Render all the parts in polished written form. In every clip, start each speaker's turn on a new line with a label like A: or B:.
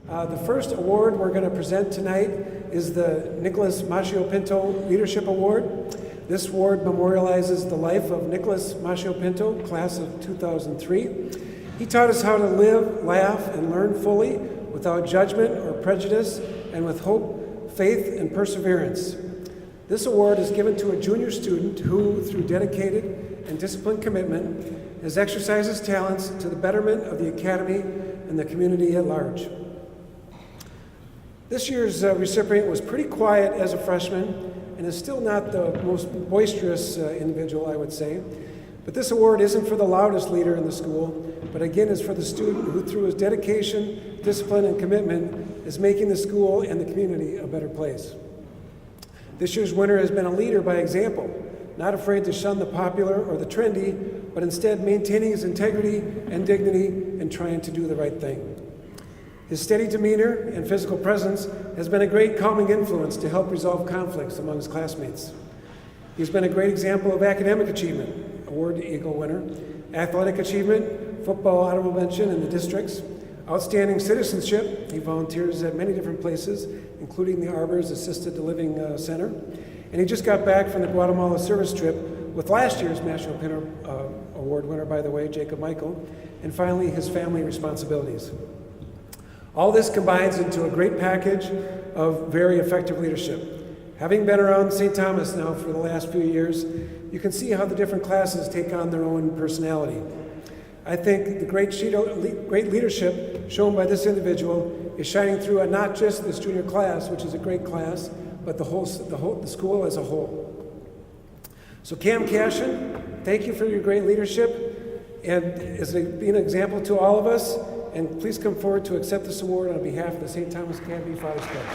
A: The first award we're going to present tonight is the Nicholas Machel Pinto Leadership Award. This award memorializes the life of Nicholas Machel Pinto, class of 2003. He taught us how to live, laugh, and learn fully without judgment or prejudice, and with hope, faith, and perseverance. This award is given to a junior student who, through dedicated and disciplined commitment, has exercised his talents to the betterment of the Academy and the community at large. This year's recipient was pretty quiet as a freshman and is still not the most boisterous individual, I would say. But this award isn't for the loudest leader in the school, but again is for the student who, through his dedication, discipline, and commitment, is making the school and the community a better place. This year's winner has been a leader by example, not afraid to shun the popular or the trendy, but instead maintaining his integrity and dignity and trying to do the right thing. His steady demeanor and physical presence has been a great calming influence to help resolve conflicts among his classmates. He's been a great example of academic achievement, award Eagle winner, athletic achievement, football honorable mention in the districts, outstanding citizenship. He volunteers at many different places, including the Arbor's Assisted Living Center. And he just got back from the Guatemala service trip with last year's Machel Pinto Award winner, by the way, Jacob Michael, and finally his family responsibilities. All this combines into a great package of very effective leadership. Having been around St. Thomas now for the last few years, you can see how the different classes take on their own personality. I think the great leadership shown by this individual is shining through on not just this junior class, which is a great class, but the school as a whole. So Cam Cashin, thank you for your great leadership and as being an example to all of us. And please come forward to accept this award on behalf of the St. Thomas Academy Fathers Club.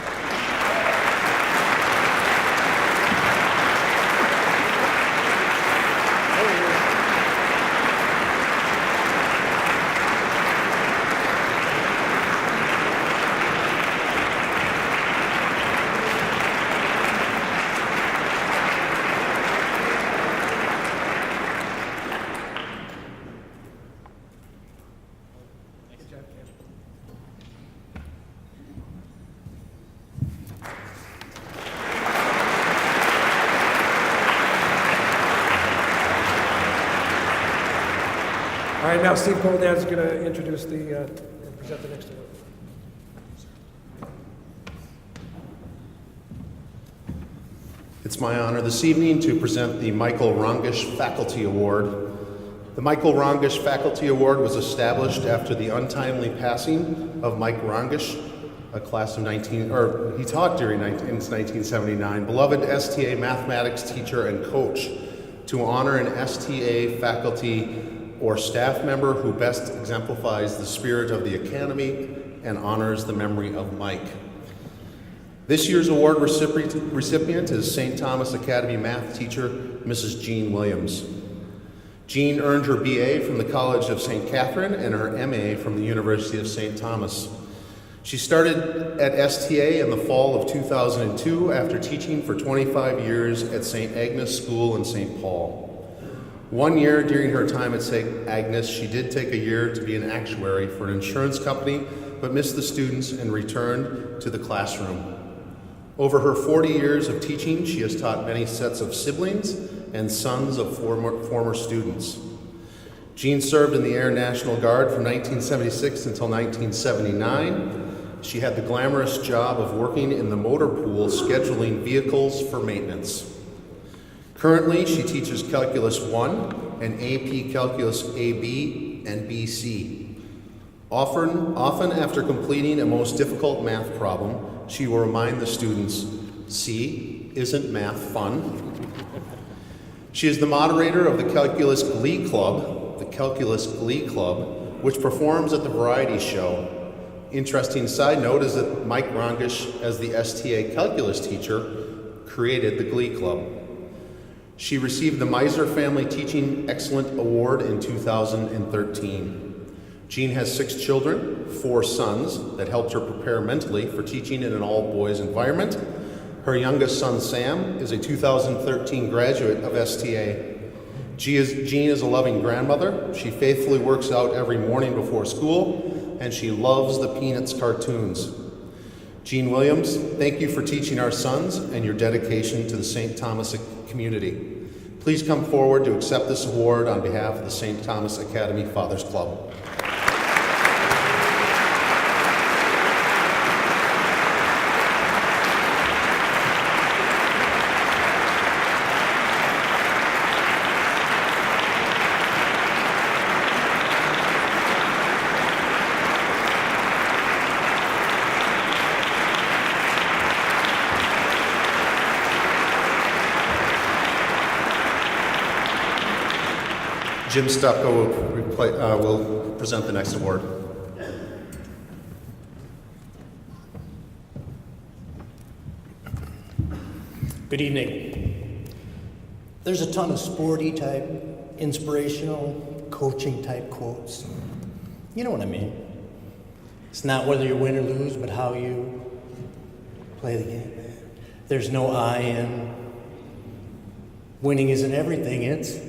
A: All right, now Steve Goldad is going to introduce present the next award.
B: It's my honor this evening to present the Michael Rongish Faculty Award. The Michael Rongish Faculty Award was established after the untimely passing of Mike Rongish, a class of he taught during 1979, beloved STA mathematics teacher and coach, to honor an STA faculty or staff member who best exemplifies the spirit of the Academy and honors the memory of Mike. This year's award recipient is St. Thomas Academy math teacher, Mrs. Jean Williams. Jean earned her BA from the College of St. Catherine and her MA from the University of St. Thomas. She started at STA in the fall of 2002 after teaching for 25 years at St. Agnes School in St. Paul. 1 year during her time at St. Agnes, she did take a year to be an actuary for an insurance company, but missed the students and returned to the classroom. Over her 40 years of teaching, she has taught many sets of siblings and sons of former students. Jean served in the Air National Guard from 1976 until 1979. She had the glamorous job of working in the motor pool, scheduling vehicles for maintenance. Currently, she teaches Calculus 1 and AP Calculus AB and BC. Often after completing a most difficult math problem, she will remind the students, "See, isn't math fun?" She is the moderator of the Calculus Glee Club, which performs at the variety show. Interesting side note is that Mike Rongish, as the STA calculus teacher, created the Glee Club. She received the Miser Family Teaching Excellent Award in 2013. Jean has 6 children, 4 sons, that helped her prepare mentally for teaching in an all-boys environment. Her youngest son, Sam, is a 2013 graduate of STA. Jean is a loving grandmother. She faithfully works out every morning before school, and she loves the Peanuts cartoons. Jean Williams, thank you for teaching our sons and your dedication to the St. Thomas community. Please come forward to accept this award on behalf of the St. Thomas Academy Fathers Club. Jim Stupko will present the next award.
C: Good evening. There's a ton of sporty type, inspirational, coaching type quotes. You know what I mean. It's not whether you win or lose, but how you play the game. There's no I in winning isn't everything, it's.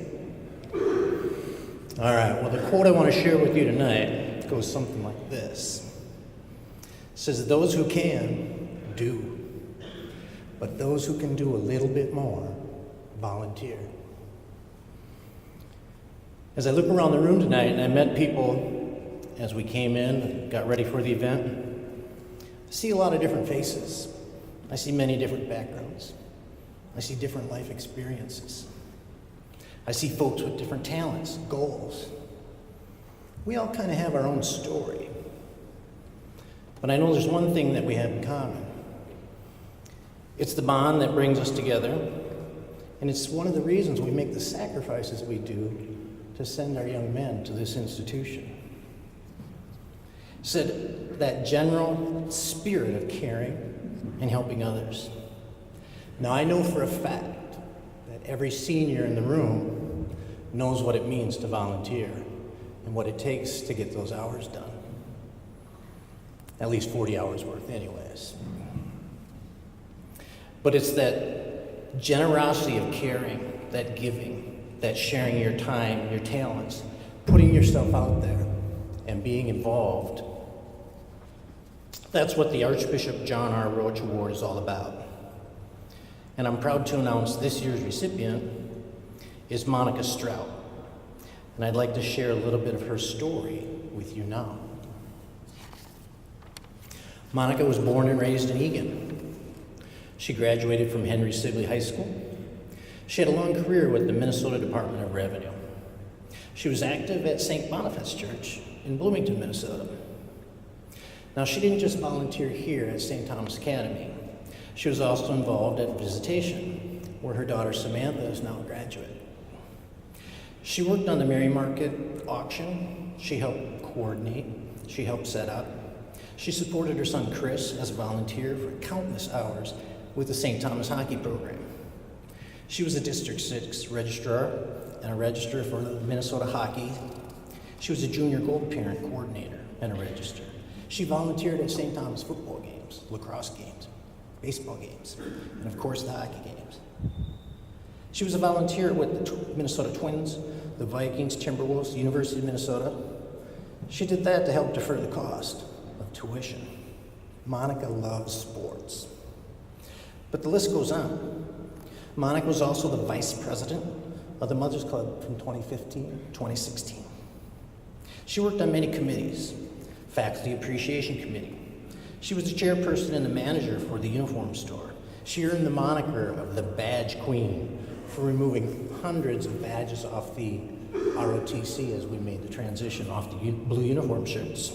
C: All right, well, the quote I want to share with you tonight goes something like this. It says, those who can, do. But those who can do a little bit more, volunteer. As I look around the room tonight and I met people as we came in and got ready for the event, I see a lot of different faces. I see many different backgrounds. I see different life experiences. I see folks with different talents, goals. We all kind of have our own story. But I know there's one thing that we have in common. It's the bond that brings us together, and it's one of the reasons we make the sacrifices we do to send our young men to this institution. It said that general spirit of caring and helping others. Now, I know for a fact that every senior in the room knows what it means to volunteer and what it takes to get those hours done. At least 40 hours worth anyways. But it's that generosity of caring, that giving, that sharing your time, your talents, putting yourself out there and being involved. That's what the Archbishop John R. Roach Award is all about. And I'm proud to announce this year's recipient is Monica Strout. And I'd like to share a little bit of her story with you now. Monica was born and raised in Eagan. She graduated from Henry Sibley High School. She had a long career with the Minnesota Department of Revenue. She was active at St. Boniface Church in Bloomington, Minnesota. Now, she didn't just volunteer here at St. Thomas Academy. She was also involved at Visitation, where her daughter Samantha is now a graduate. She worked on the Mary Market auction. She helped coordinate. She helped set up. She supported her son Chris as a volunteer for countless hours with the St. Thomas hockey program. She was a District 6 registrar and a registrar for Minnesota Hockey. She was a junior gold parent coordinator and a registrar. She volunteered at St. Thomas football games, lacrosse games, baseball games, and of course the hockey games. She was a volunteer with the Minnesota Twins, the Vikings, Timberwolves, the University of Minnesota. She did that to help defer the cost of tuition. Monica loves sports. But the list goes on. Monica was also the vice president of the Mothers Club from 2015 to 2016. She worked on many committees, Faculty Appreciation Committee. She was the chairperson and the manager for the uniform store. She earned the moniker of the Badge Queen for removing hundreds of badges off the ROTC as we made the transition off the blue uniform shirts.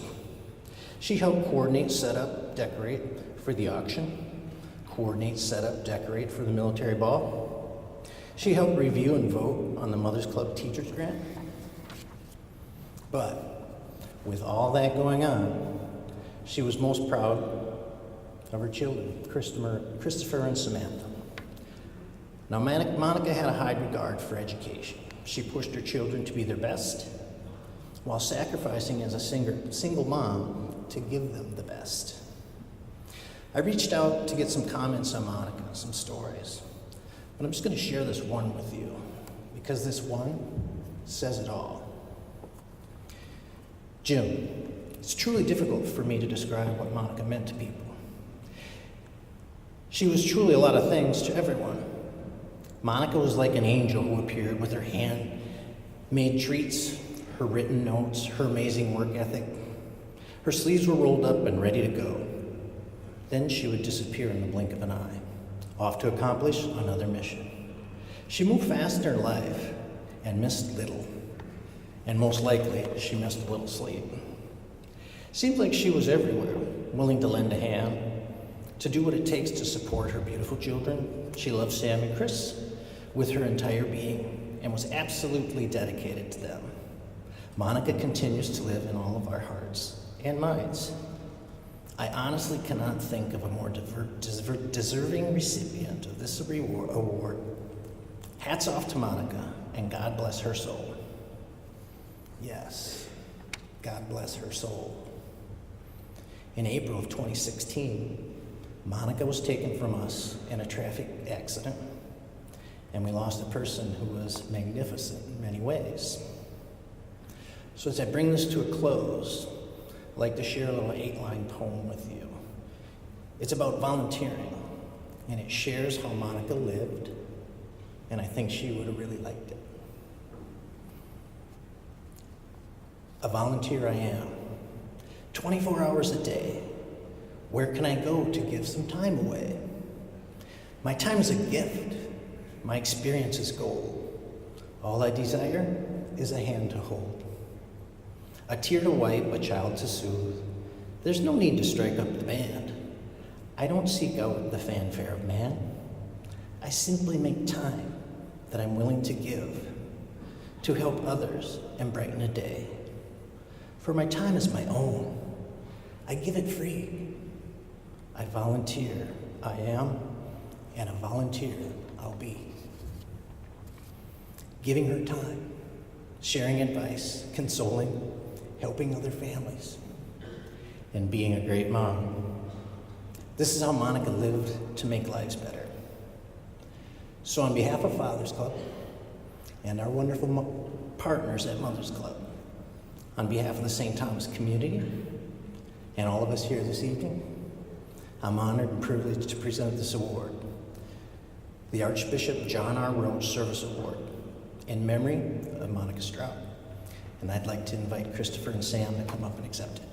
C: She helped coordinate, set up, decorate for the auction, coordinate, set up, decorate for the military ball. She helped review and vote on the Mothers Club Teachers Grant. But with all that going on, she was most proud of her children, Christopher and Samantha. Now, Monica had a high regard for education. She pushed her children to be their best while sacrificing as a single mom to give them the best. I reached out to get some comments on Monica, some stories, but I'm just going to share this one with you because this one says it all. Jim, It's truly difficult for me to describe what Monica meant to people. She was truly a lot of things to everyone. Monica was like an angel who appeared with her hand-made treats, her written notes, her amazing work ethic. Her sleeves were rolled up and ready to go. Then she would disappear in the blink of an eye, off to accomplish another mission. She moved fast in her life and missed little. And most likely, she missed a little sleep. Seemed like she was everywhere, willing to lend a hand, to do what it takes to support her beautiful children. She loved Sam and Chris with her entire being and was absolutely dedicated to them. Monica continues to live in all of our hearts and minds. I honestly cannot think of a more deserving recipient of this award. Hats off to Monica, and God bless her soul. Yes, God bless her soul. In April of 2016, Monica was taken from us in a traffic accident, and we lost a person who was magnificent in many ways. So as I bring this to a close, I'd like to share a little 8-line poem with you. It's about volunteering, and it shares how Monica lived, and I think she would have really liked it. A volunteer I am, 24 hours a day. Where can I go to give some time away? My time is a gift. My experience is gold. All I desire is a hand to hold. A tear to wipe, a child to soothe. There's no need to strike up the band. I don't seek out the fanfare of man. I simply make time that I'm willing to give to help others and brighten a day. For my time is my own. I give it free. I volunteer, I am, and a volunteer I'll be. Giving her time, sharing advice, consoling, helping other families, and being a great mom. This is how Monica lived to make lives better. So on behalf of Father's Club and our wonderful partners at Mother's Club, on behalf of the St. Thomas community and all of us here this evening, I'm honored and privileged to present this award, the Archbishop John R. Roach Service Award, in memory of Monica Strout. And I'd like to invite Christopher and Sam to come up and accept it.